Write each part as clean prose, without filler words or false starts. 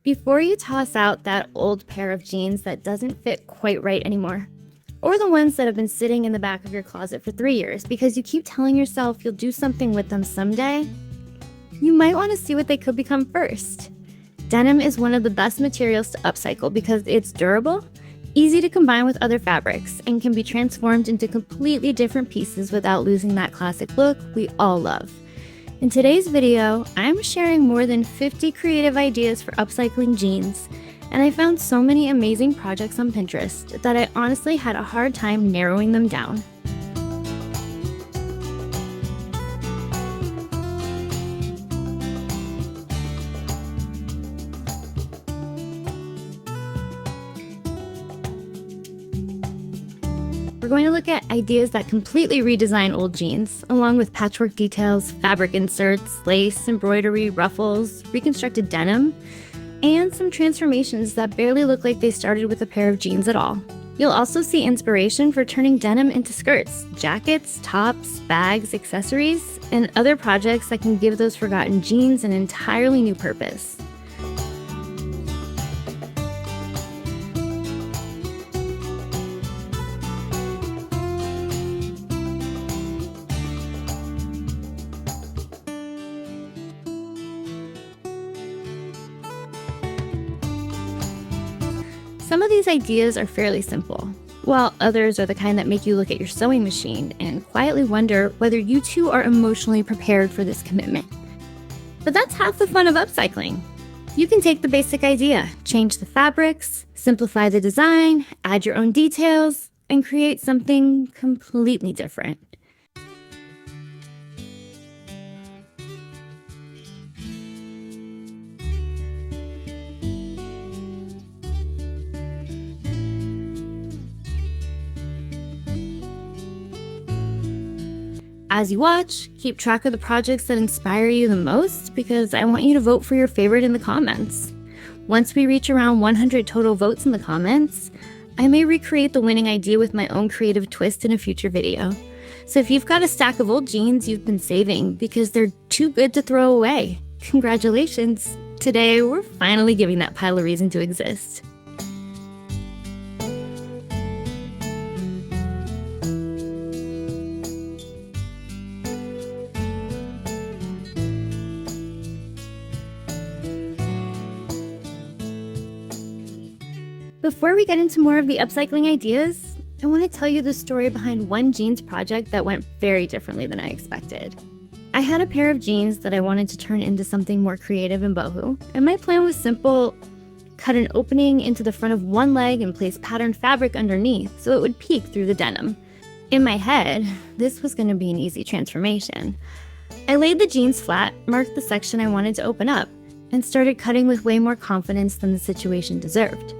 Before you toss out that old pair of jeans that doesn't fit quite right anymore, or the ones that have been sitting in the back of your closet for 3 years because you keep telling yourself you'll do something with them someday, you might want to see what they could become first. Denim is one of the best materials to upcycle because it's durable, easy to combine with other fabrics, and can be transformed into completely different pieces without losing that classic look we all love. In today's video, I'm sharing more than 50 creative ideas for upcycling jeans, and I found so many amazing projects on Pinterest that I honestly had a hard time narrowing them down. We're going to look at ideas that completely redesign old jeans, along with patchwork details, fabric inserts, lace, embroidery, ruffles, reconstructed denim, and some transformations that barely look like they started with a pair of jeans at all. You'll also see inspiration for turning denim into skirts, jackets, tops, bags, accessories, and other projects that can give those forgotten jeans an entirely new purpose. Some of these ideas are fairly simple, while others are the kind that make you look at your sewing machine and quietly wonder whether you too are emotionally prepared for this commitment. But that's half the fun of upcycling. You can take the basic idea, change the fabrics, simplify the design, add your own details, and create something completely different. As you watch, keep track of the projects that inspire you the most because I want you to vote for your favorite in the comments. Once we reach around 100 total votes in the comments, I may recreate the winning idea with my own creative twist in a future video. So if you've got a stack of old jeans you've been saving because they're too good to throw away, congratulations! Today we're finally giving that pile a reason to exist. Before we get into more of the upcycling ideas, I want to tell you the story behind one jeans project that went very differently than I expected. I had a pair of jeans that I wanted to turn into something more creative and boho, and my plan was simple: cut an opening into the front of one leg and place patterned fabric underneath so it would peek through the denim. In my head, this was going to be an easy transformation. I laid the jeans flat, marked the section I wanted to open up, and started cutting with way more confidence than the situation deserved.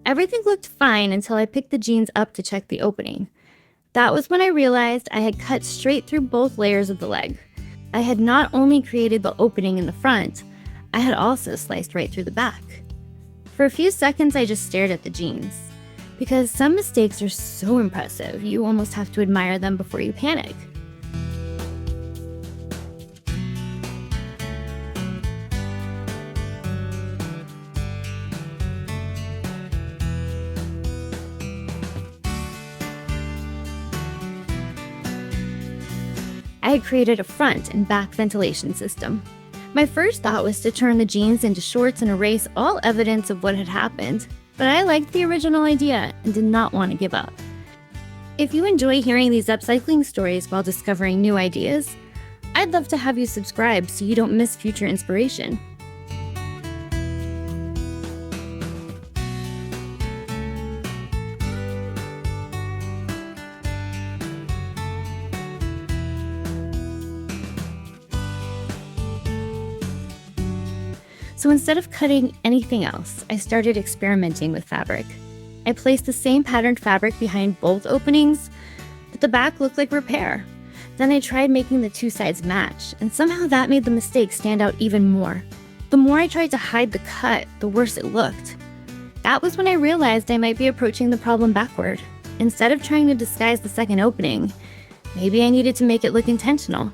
Everything looked fine until I picked the jeans up to check the opening. That was when I realized I had cut straight through both layers of the leg. I had not only created the opening in the front, I had also sliced right through the back. For a few seconds, I just stared at the jeans. Because some mistakes are so impressive, you almost have to admire them before you panic. I had created a front and back ventilation system. My first thought was to turn the jeans into shorts and erase all evidence of what had happened, but I liked the original idea and did not want to give up. If you enjoy hearing these upcycling stories while discovering new ideas, I'd love to have you subscribe so you don't miss future inspiration. So instead of cutting anything else, I started experimenting with fabric. I placed the same patterned fabric behind both openings, but the back looked like repair. Then I tried making the two sides match, and somehow that made the mistake stand out even more. The more I tried to hide the cut, the worse it looked. That was when I realized I might be approaching the problem backward. Instead of trying to disguise the second opening, maybe I needed to make it look intentional.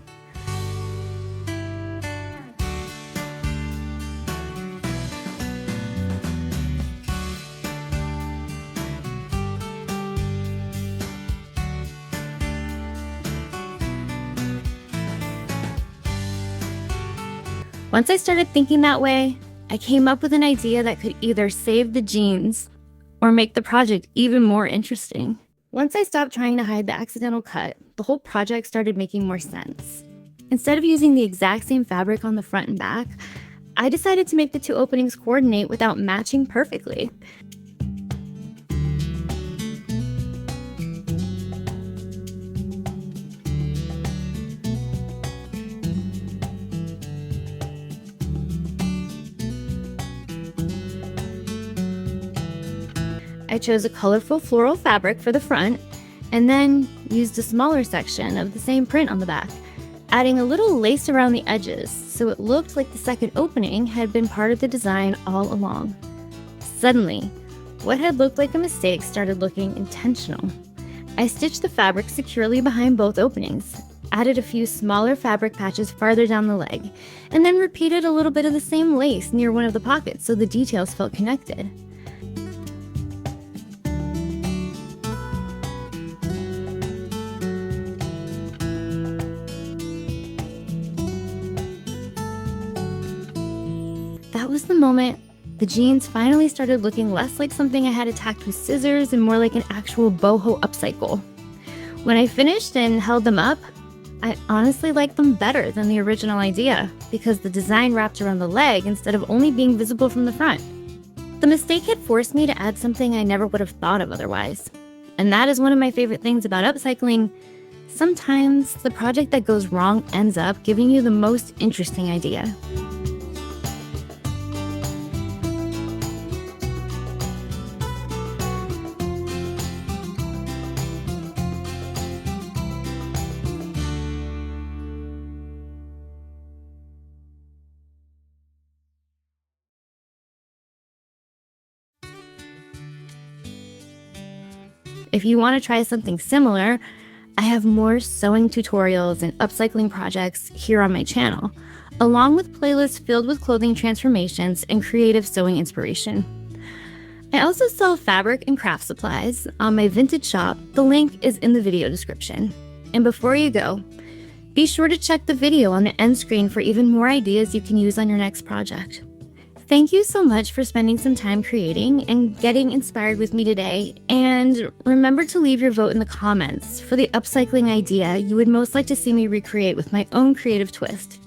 Once I started thinking that way, I came up with an idea that could either save the jeans or make the project even more interesting. Once I stopped trying to hide the accidental cut, the whole project started making more sense. Instead of using the exact same fabric on the front and back, I decided to make the two openings coordinate without matching perfectly. I chose a colorful floral fabric for the front, and then used a smaller section of the same print on the back, adding a little lace around the edges so it looked like the second opening had been part of the design all along. Suddenly, what had looked like a mistake started looking intentional. I stitched the fabric securely behind both openings, added a few smaller fabric patches farther down the leg, and then repeated a little bit of the same lace near one of the pockets so the details felt connected. That was the moment the jeans finally started looking less like something I had attacked with scissors and more like an actual boho upcycle. When I finished and held them up, I honestly liked them better than the original idea because the design wrapped around the leg instead of only being visible from the front. The mistake had forced me to add something I never would have thought of otherwise. And that is one of my favorite things about upcycling. Sometimes the project that goes wrong ends up giving you the most interesting idea. If you want to try something similar, I have more sewing tutorials and upcycling projects here on my channel, along with playlists filled with clothing transformations and creative sewing inspiration. I also sell fabric and craft supplies on my vintage shop. The link is in the video description. And before you go, be sure to check the video on the end screen for even more ideas you can use on your next project. Thank you so much for spending some time creating and getting inspired with me today. And remember to leave your vote in the comments for the upcycling idea you would most like to see me recreate with my own creative twist.